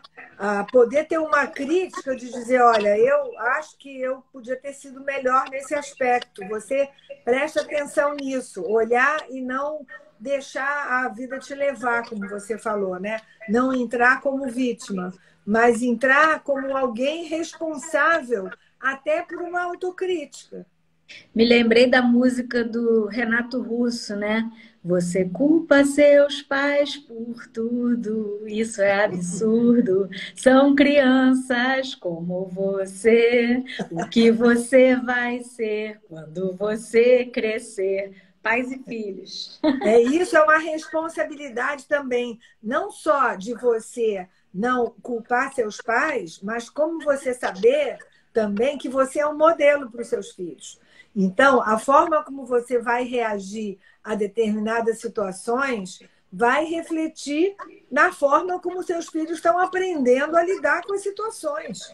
Poder ter uma crítica de dizer, olha, eu acho que eu podia ter sido melhor nesse aspecto. Você presta atenção nisso, olhar e não deixar a vida te levar, como você falou, né? Não entrar como vítima, mas entrar como alguém responsável até por uma autocrítica. Me lembrei da música do Renato Russo, né? Você culpa seus pais por tudo, isso é absurdo. São crianças como você, o que você vai ser quando você crescer. Pais e filhos. Isso é uma responsabilidade também, não só de você não culpar seus pais, mas como você saber também que você é um modelo para os seus filhos. Então, a forma como você vai reagir a determinadas situações vai refletir na forma como seus filhos estão aprendendo a lidar com as situações,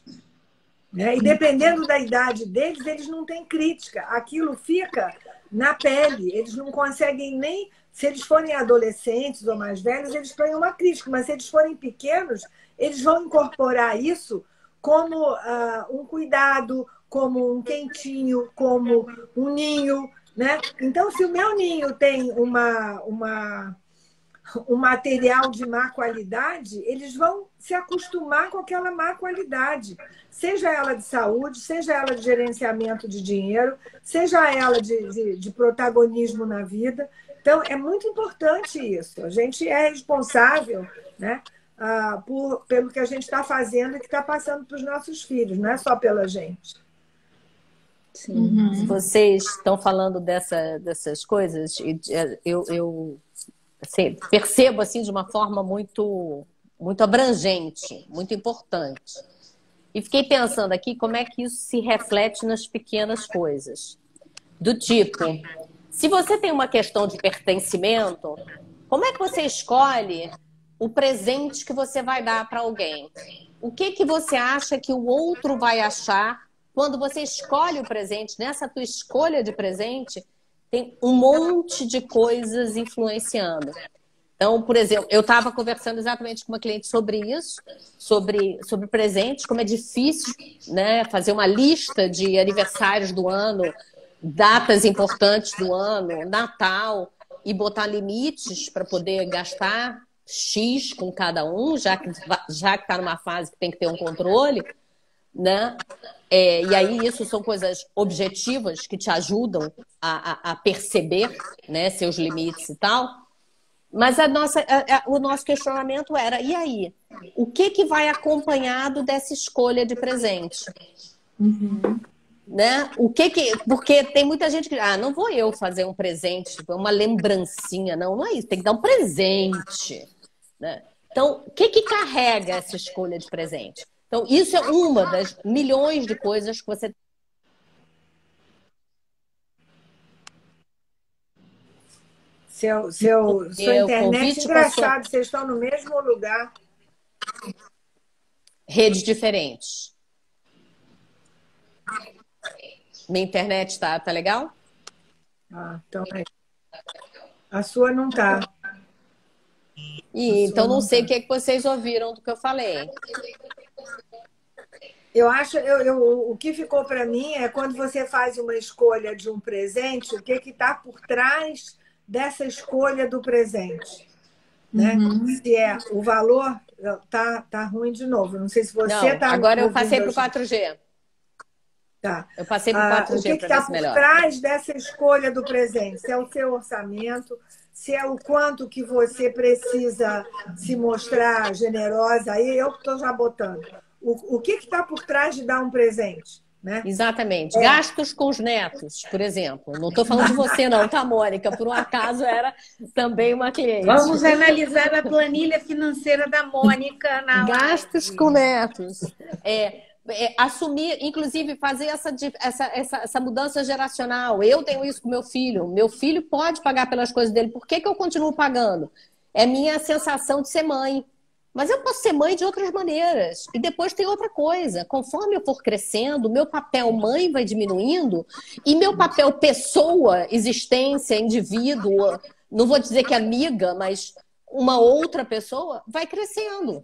né? E dependendo da idade deles, eles não têm crítica. Aquilo fica na pele. Eles não conseguem nem... Se eles forem adolescentes ou mais velhos, eles têm uma crítica. Mas se eles forem pequenos, eles vão incorporar isso como um cuidado, como um quentinho, como um ninho, né? Então, se o meu ninho tem um material de má qualidade, eles vão se acostumar com aquela má qualidade, seja ela de saúde, seja ela de gerenciamento de dinheiro, seja ela de protagonismo na vida. Então, é muito importante isso. A gente é responsável, né, pelo que a gente está fazendo e que está passando para os nossos filhos, não é só pela gente. Sim. Vocês estão falando dessas coisas, e eu assim, percebo assim, de uma forma muito, muito abrangente, muito importante. E fiquei pensando aqui como é que isso se reflete nas pequenas coisas. Do tipo, se você tem uma questão de pertencimento, como é que você escolhe o presente que você vai dar para alguém? O que você acha que o outro vai achar quando você escolhe o presente? Nessa tua escolha de presente, tem um monte de coisas influenciando. Então, por exemplo, eu estava conversando exatamente com uma cliente sobre isso, sobre presentes, como é difícil, né, fazer uma lista de aniversários do ano, datas importantes do ano, Natal, e botar limites para poder gastar X com cada um, já que está numa fase que tem que ter um controle, né? E aí isso são coisas objetivas que te ajudam a perceber, né, seus limites e tal. Mas o nosso questionamento era, e aí? O que vai acompanhado dessa escolha de presente? Né? Porque tem muita gente que não vou eu fazer um presente, uma lembrancinha, não é isso, tem que dar um presente, né? Então, o que carrega essa escolha de presente? Então, isso é uma das milhões de coisas que você... Sua internet, engraçado, vocês estão no mesmo lugar. Redes diferentes. Minha internet tá legal? Então é. A sua não tá. Então não sei o que vocês ouviram do que eu falei. Eu acho, o que ficou para mim é quando você faz uma escolha de um presente, o que está por trás dessa escolha do presente, né? Se é o valor, tá ruim de novo. Não sei se você está. Agora eu passei para o 4G. Tá. Eu passei para o 4G. O que está por trás dessa escolha do presente? Se é o seu orçamento, se é o quanto que você precisa se mostrar generosa, aí eu estou já botando. O que está por trás de dar um presente? Né? Exatamente. Gastos com os netos, por exemplo. Não estou falando de você, não, tá, Mônica? Por um acaso era também uma cliente. Vamos analisar a planilha financeira da Mônica na gastos com netos. Assumir, inclusive, fazer essa mudança geracional. Eu tenho isso com meu filho pode pagar pelas coisas dele, por que eu continuo pagando? É minha sensação de ser mãe. Mas eu posso ser mãe de outras maneiras. E depois tem outra coisa. Conforme eu for crescendo, meu papel mãe vai diminuindo e meu papel pessoa, existência, indivíduo, não vou dizer que amiga, mas uma outra pessoa, vai crescendo.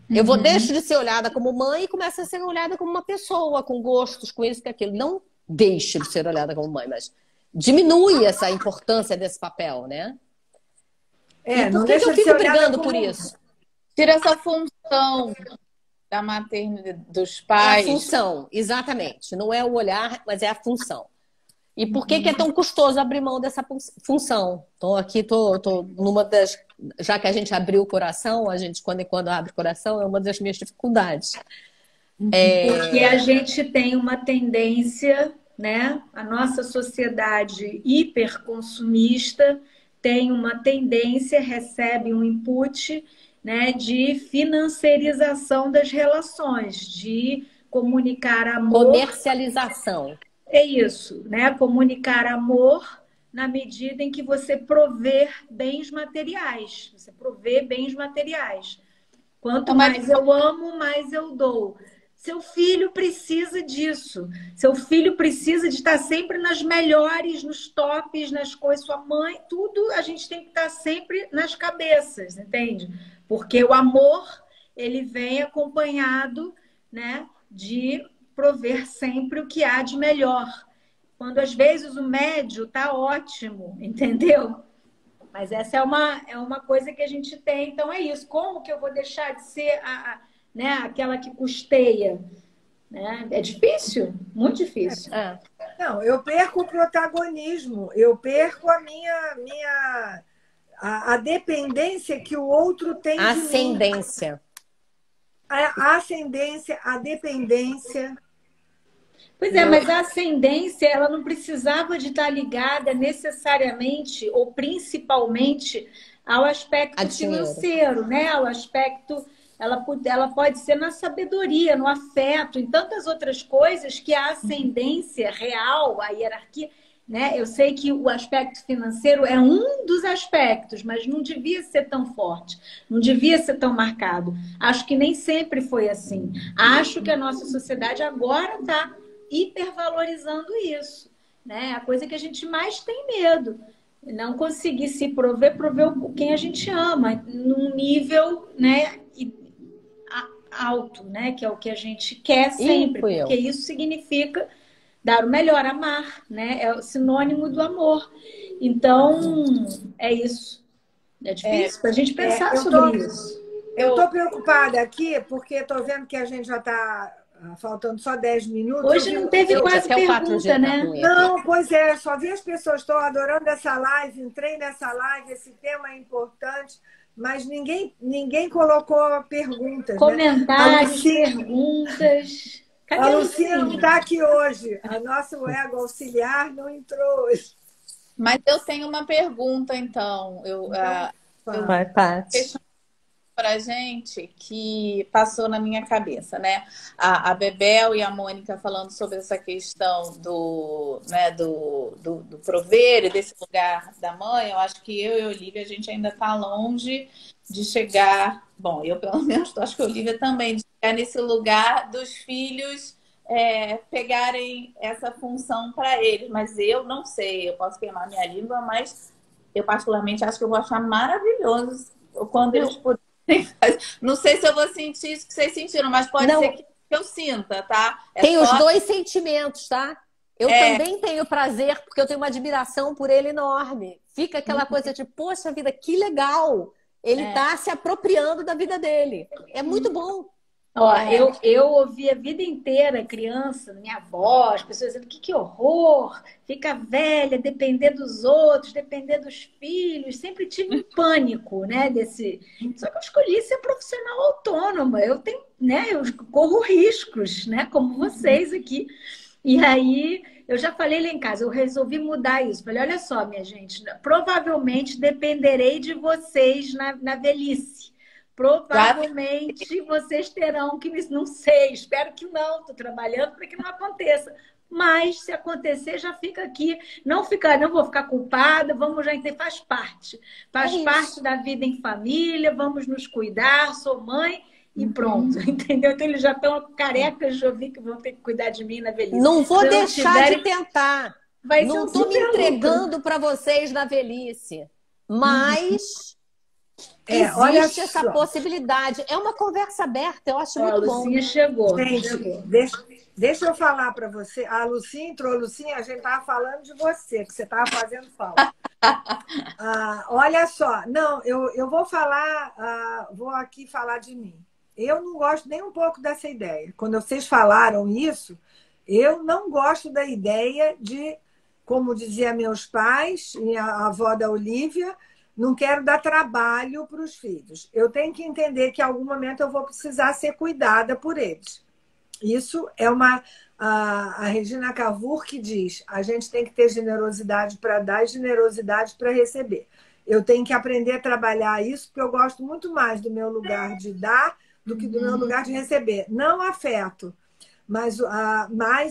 Eu deixo de ser olhada como mãe e começo a ser olhada como uma pessoa, com gostos, com isso, com aquilo. Não deixe de ser olhada como mãe, mas diminui essa importância desse papel, né? E por que eu fico brigando por isso? Tira essa função da maternidade dos pais. É a função, exatamente. Não é o olhar, mas é a função. E por que é tão custoso abrir mão dessa função? Tô numa das... Já que a gente abriu o coração, a gente, quando abre o coração, é uma das minhas dificuldades. Porque a gente tem uma tendência, né? A nossa sociedade hiperconsumista tem uma tendência, recebe um input, né, de financiarização das relações, de comunicar amor. Comercialização. É isso, né? Comunicar amor na medida em que você prover bens materiais. Você provê bens materiais. Quanto mais eu amo, mais eu dou. Seu filho precisa disso. Seu filho precisa de estar sempre nas melhores, nos tops, nas coisas. Sua mãe, tudo a gente tem que estar sempre nas cabeças, entende? Porque o amor, ele vem acompanhado, né, de prover sempre o que há de melhor. Quando às vezes o médio está ótimo, entendeu? Mas essa é uma coisa que a gente tem. Então é isso. Como que eu vou deixar de ser né, aquela que custeia? Né? É difícil, muito difícil. Não, eu perco o protagonismo, eu perco a dependência que o outro tem de mim. Ascendência. A ascendência, a dependência. Pois é, mas a ascendência, ela não precisava de estar ligada necessariamente ou principalmente ao aspecto financeiro, né? Ao aspecto, ela pode ser na sabedoria, no afeto, em tantas outras coisas que a ascendência real, a hierarquia, né? Eu sei que o aspecto financeiro é um dos aspectos, mas não devia ser tão forte, não devia ser tão marcado. Acho que nem sempre foi assim. Acho que a nossa sociedade agora está hipervalorizando isso, né? A coisa que a gente mais tem medo, não conseguir se prover quem a gente ama, num nível, né, alto, né? Que é o que a gente quer sempre, porque isso significa dar o melhor, amar, né? É o sinônimo do amor. Então, é isso. É difícil para a gente pensar sobre isso. Eu estou preocupada aqui, porque estou vendo que a gente já está faltando só 10 minutos. Hoje não teve quase pergunta, né? Não, pois é, só vi as pessoas, estou adorando essa live, entrei nessa live, esse tema é importante, mas ninguém colocou perguntas. Comentários, né? Perguntas. Cadê a Lucinha não está aqui hoje. A nossa ego auxiliar não entrou hoje. Mas eu tenho uma pergunta, então. Vai, Paty. Para a gente que passou na minha cabeça, né? A Bebel e a Mônica falando sobre essa questão do prover e desse lugar da mãe. Eu acho que eu e a Olivia, a gente ainda está longe de chegar. Bom, eu pelo menos acho que a Olivia também, de chegar nesse lugar dos filhos pegarem essa função para eles. Mas eu não sei, eu posso queimar minha língua, mas eu particularmente acho que eu vou achar maravilhoso quando eles puderem. Não sei se eu vou sentir isso que vocês sentiram, mas pode ser que eu sinta, tá? Tem os dois sentimentos, tá? Eu também tenho prazer, porque eu tenho uma admiração por ele enorme. Fica aquela coisa de, poxa vida, que legal! Ele tá se apropriando da vida dele. É muito bom. Ó, eu ouvi a vida inteira, criança, minha avó, as pessoas dizendo que horror, fica velha, depender dos outros, depender dos filhos. Sempre tive um pânico, né, desse. Só que eu escolhi ser profissional autônoma. Eu tenho, né, eu corro riscos, né, como vocês aqui. E aí eu já falei lá em casa, eu resolvi mudar isso. Falei, olha só, minha gente, provavelmente dependerei de vocês na velhice. Provavelmente vocês terão que... Não sei, espero que não. Estou trabalhando para que não aconteça. Mas, se acontecer, já fica aqui. Não vou ficar culpada. Vamos já entender. Faz parte. Faz parte da vida em família. Vamos nos cuidar. Sou mãe e pronto. Entendeu? Então, eles já estão carecas de ouvir que vão ter que cuidar de mim na velhice. Não vou deixar de tentar. Não estou me entregando para vocês na velhice. Mas... existe essa possibilidade. É uma conversa aberta, eu acho muito bom. A Lucinha chegou. Gente, deixa eu falar para você. A Lucinha entrou. Lucinha, a gente estava falando de você, que você estava fazendo falta. Olha só. Não, eu vou falar, vou aqui falar de mim. Eu não gosto nem um pouco dessa ideia. Quando vocês falaram isso, eu não gosto da ideia de, como dizia meus pais, minha avó da Olívia, não quero dar trabalho para os filhos. Eu tenho que entender que em algum momento eu vou precisar ser cuidada por eles. Isso é a Regina Cavour que diz, a gente tem que ter generosidade para dar e generosidade para receber. Eu tenho que aprender a trabalhar isso, porque eu gosto muito mais do meu lugar de dar do que do meu lugar de receber. Não afeto, mas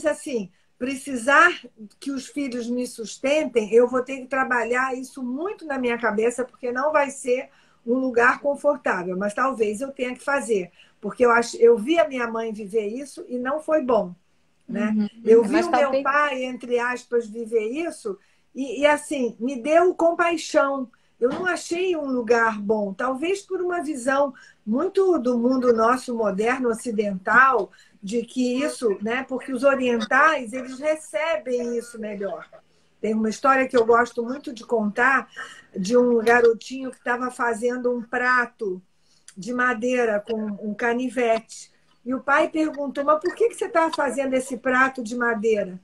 assim... precisar que os filhos me sustentem, eu vou ter que trabalhar isso muito na minha cabeça, porque não vai ser um lugar confortável, mas talvez eu tenha que fazer, porque eu vi a minha mãe viver isso e não foi bom, né? Eu vi o meu pai, entre aspas, viver isso e assim, me deu compaixão. Eu não achei um lugar bom, talvez por uma visão muito do mundo nosso moderno, ocidental, de que isso, né? Porque os orientais, eles recebem isso melhor. Tem uma história que eu gosto muito de contar de um garotinho que estava fazendo um prato de madeira com um canivete. E o pai perguntou, mas por que você está fazendo esse prato de madeira?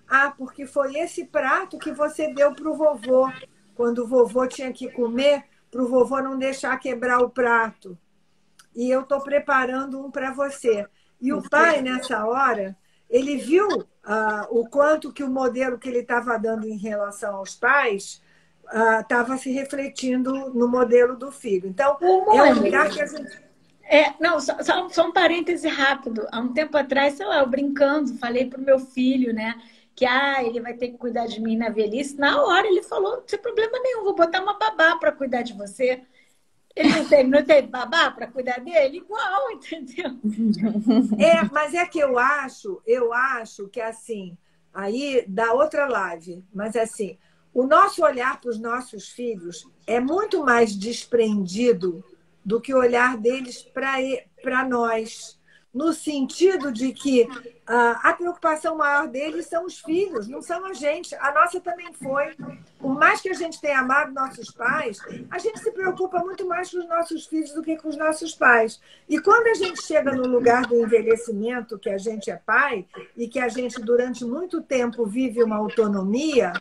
Ah, porque foi esse prato que você deu para o vovô, quando o vovô tinha que comer, para o vovô não deixar quebrar o prato. E eu estou preparando um para você. E o pai, nessa hora, ele viu o quanto que o modelo que ele estava dando em relação aos pais estava se refletindo no modelo do filho. Então, é um lugar que a gente... Não, só um parêntese rápido. Há um tempo atrás, sei lá, eu brincando, falei pro meu filho, né? Que ele vai ter que cuidar de mim na velhice. Na hora ele falou, não tem problema nenhum, vou botar uma babá para cuidar de você. Ele não teve babá para cuidar dele? Igual, entendeu? Mas é que eu acho que assim, aí dá outra live, mas assim, o nosso olhar para os nossos filhos é muito mais desprendido do que o olhar deles para nós. No sentido de que a preocupação maior deles são os filhos, não são a gente. A nossa também foi. Por mais que a gente tenha amado nossos pais, a gente se preocupa muito mais com os nossos filhos do que com os nossos pais. E quando a gente chega no lugar do envelhecimento, que a gente é pai, e que a gente durante muito tempo vive uma autonomia,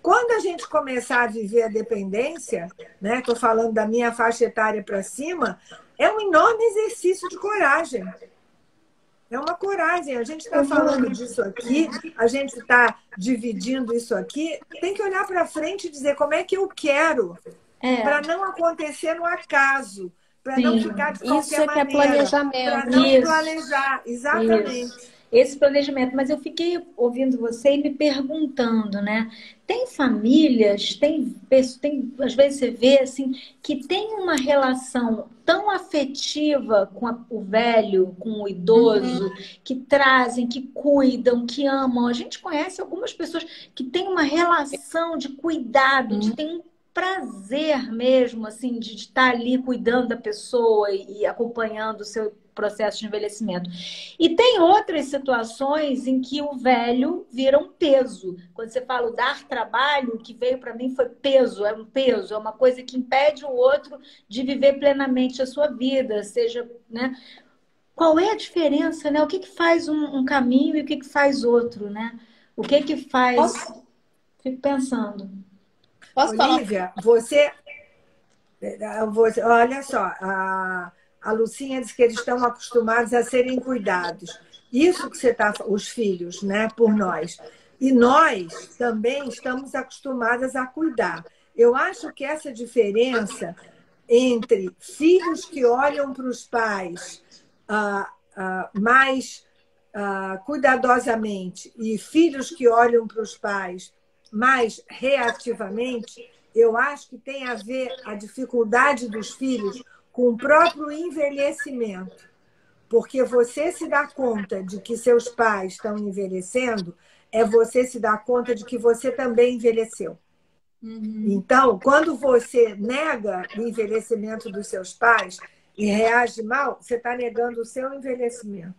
quando a gente começar a viver a dependência, né? Estou falando da minha faixa etária para cima, é um enorme exercício de coragem. É uma coragem. A gente está falando disso aqui, a gente está dividindo isso aqui. Tem que olhar para frente e dizer como é que eu quero, para não acontecer no acaso, para não ficar de qualquer Isso é que é maneira, planejamento. para não planejar. Exatamente. Isso. Esse planejamento. Mas eu fiquei ouvindo você e me perguntando, né? Tem famílias, tem às vezes você vê assim, que tem uma relação tão afetiva com o velho, com o idoso, que trazem, que cuidam, que amam. A gente conhece algumas pessoas que têm uma relação de cuidado, de ter um prazer mesmo, assim, de estar ali cuidando da pessoa e acompanhando o seu processo de envelhecimento. E tem outras situações em que o velho vira um peso. Quando você fala o dar trabalho, o que veio para mim foi peso, é um peso, é uma coisa que impede o outro de viver plenamente a sua vida, seja, né? Qual é a diferença, né? O que faz um caminho e o que faz outro, né? O que faz... Fico pensando. Posso Olívia, olha só, a Lucinha diz que eles estão acostumados a serem cuidados. Isso que você está, os filhos, né, por nós. E nós também estamos acostumadas a cuidar. Eu acho que essa diferença entre filhos que olham para os pais mais cuidadosamente e filhos que olham para os pais mais reativamente, eu acho que tem a ver a dificuldade dos filhos com o próprio envelhecimento. Porque você se dá conta de que seus pais estão envelhecendo, é você se dar conta de que você também envelheceu. Então, quando você nega o envelhecimento dos seus pais e reage mal, você está negando o seu envelhecimento.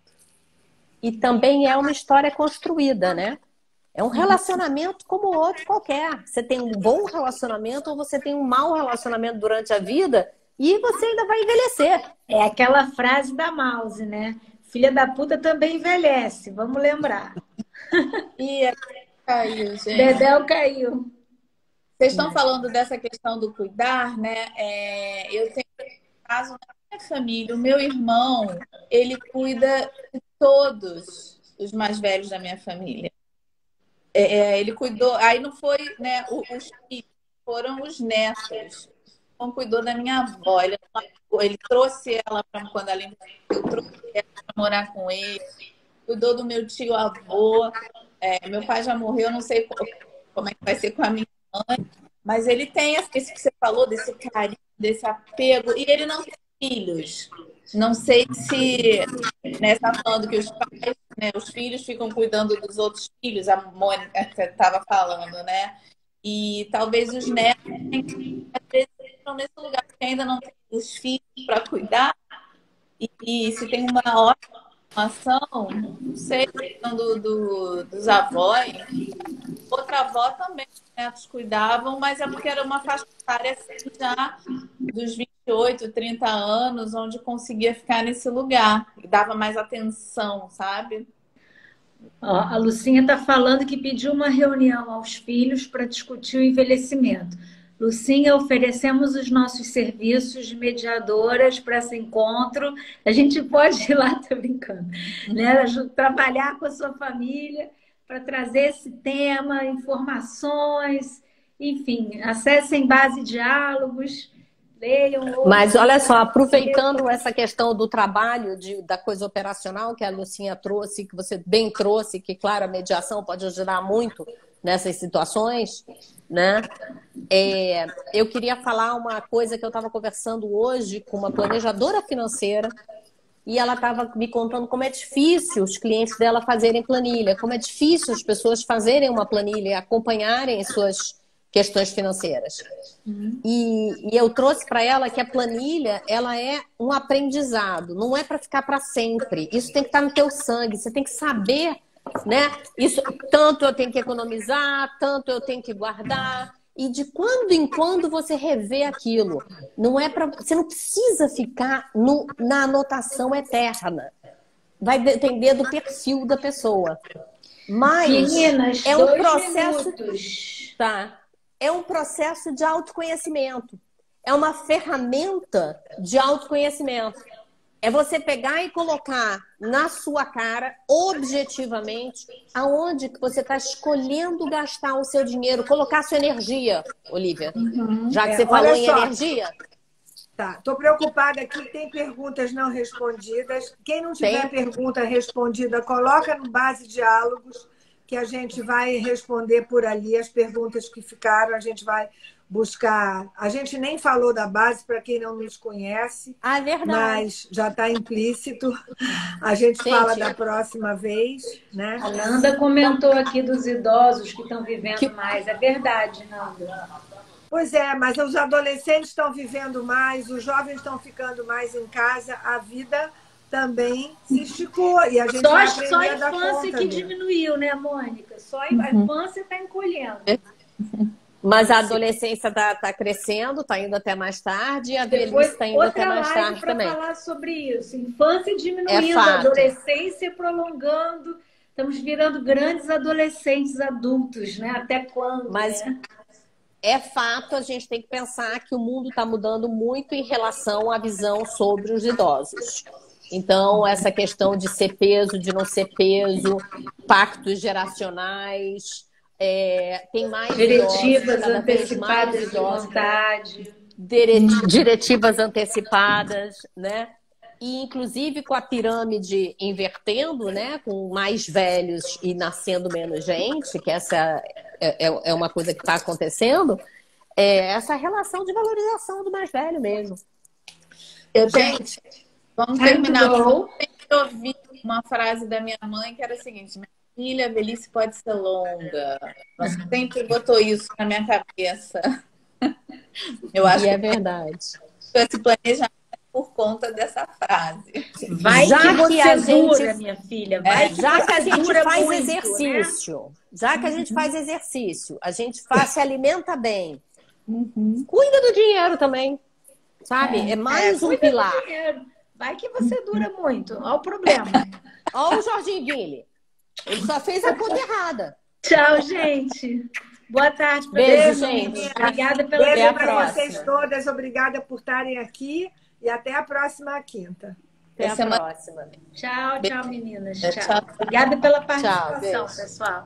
E também é uma história construída, né? É um relacionamento como outro qualquer. Você tem um bom relacionamento ou você tem um mau relacionamento durante a vida e você ainda vai envelhecer. É aquela frase da Mouse, né? Filha da puta também envelhece, vamos lembrar. E caiu, gente. Bebel caiu. Vocês estão falando dessa questão do cuidar, né? Eu tenho um caso na minha família. O meu irmão, ele cuida de todos os mais velhos da minha família. Ele cuidou, aí não foi, né, os filhos, foram os netos. Então, cuidou da minha avó. Ele trouxe ela para quando ela eu trouxe ela para morar com ele. Cuidou do meu tio avô. Meu pai já morreu, não sei como é que vai ser com a minha mãe, mas ele tem esse que você falou, desse carinho, desse apego, e ele não tem filhos. Não sei se, né, você está falando que os pais, né, os filhos ficam cuidando dos outros filhos, a Mônica estava falando, né? E talvez os netos às vezes estão nesse lugar que ainda não tem os filhos para cuidar, e se tem uma ótima formação, não sei, dos avós, outra avó também, os netos cuidavam, mas é porque era uma faixa etária assim, já dos 28, 30 anos, onde conseguia ficar nesse lugar e dava mais atenção, sabe? Ó, a Lucinha está falando que pediu uma reunião aos filhos para discutir o envelhecimento. Lucinha, oferecemos os nossos serviços de mediadoras para esse encontro. A gente pode ir lá, tô brincando, né? Trabalhar com a sua família para trazer esse tema, informações, enfim, acessem Base Diálogos, leiam. Mas olha só, aproveitando essa questão do trabalho, da coisa operacional que a Lucinha trouxe, que você bem trouxe, que, claro, a mediação pode ajudar muito nessas situações, né? Eu queria falar uma coisa que eu estava conversando hoje com uma planejadora financeira e ela estava me contando como é difícil os clientes dela fazerem planilha, como é difícil as pessoas fazerem uma planilha e acompanharem suas questões financeiras. E eu trouxe para ela que a planilha, ela é um aprendizado, não é para ficar para sempre. Isso tem que estar no teu sangue, você tem que saber, né? Isso, tanto eu tenho que economizar, tanto eu tenho que guardar. E de quando em quando você revê aquilo. Não é para, você não precisa ficar na anotação eterna. Vai depender do perfil da pessoa. Mas Meninas, é um processo, tá? É um processo de autoconhecimento. É uma ferramenta de autoconhecimento. É você pegar e colocar na sua cara, objetivamente, aonde que você está escolhendo gastar o seu dinheiro, colocar a sua energia, Olivia. Já que você falou em energia. Tá, estou preocupada aqui, tem perguntas não respondidas. Quem não tiver pergunta respondida, coloca no Base Diálogos, que a gente vai responder por ali. As perguntas que ficaram, a gente vai buscar. A gente nem falou da base para quem não nos conhece, é verdade. Mas já está implícito. A gente fala da próxima vez, né? A Nanda comentou aqui dos idosos que estão vivendo mais. É verdade, Nanda. Pois é, mas os adolescentes estão vivendo mais, os jovens estão ficando mais em casa, a vida também se esticou e a gente vai aprender só a a dar infância conta que mesmo. diminuiu, né, Mônica? Só a infância está encolhendo. Mas a adolescência está crescendo, está indo até mais tarde, e a velhice está indo até mais tarde também. Para falar sobre isso. Infância diminuindo, adolescência prolongando. Estamos virando grandes adolescentes adultos, né? Até quando? Mas é fato, a gente tem que pensar que o mundo está mudando muito em relação à visão sobre os idosos. Então, essa questão de ser peso, de não ser peso, pactos geracionais... tem mais diretivas antecipadas de vontade, diretivas antecipadas, né? E inclusive com a pirâmide invertendo, né? Com mais velhos e nascendo menos gente, que essa é uma coisa que está acontecendo, essa relação de valorização do mais velho mesmo. Gente, vamos terminar. Eu ouvi uma frase da minha mãe que era a seguinte: filha, a velhice pode ser longa. Ela sempre botou isso na minha cabeça. Eu acho que é verdade. Esse planejamento é por conta dessa frase. Vai já que você dura, minha filha. Já que a gente faz muito, exercício, né? Já que a gente faz exercício, a gente se alimenta bem. Cuida do dinheiro também. Sabe? É mais um pilar. Vai que você dura muito. Olha o problema. Olha o Jorginho Guilherme. Ele só fez a conta errada. Tchau, gente. Boa tarde. Beijo, gente. Obrigada pela beijo para vocês todas. Obrigada por estarem aqui. E até a próxima quinta. Até a próxima. Tchau, tchau, meninas. Tchau. Obrigada pela participação, pessoal.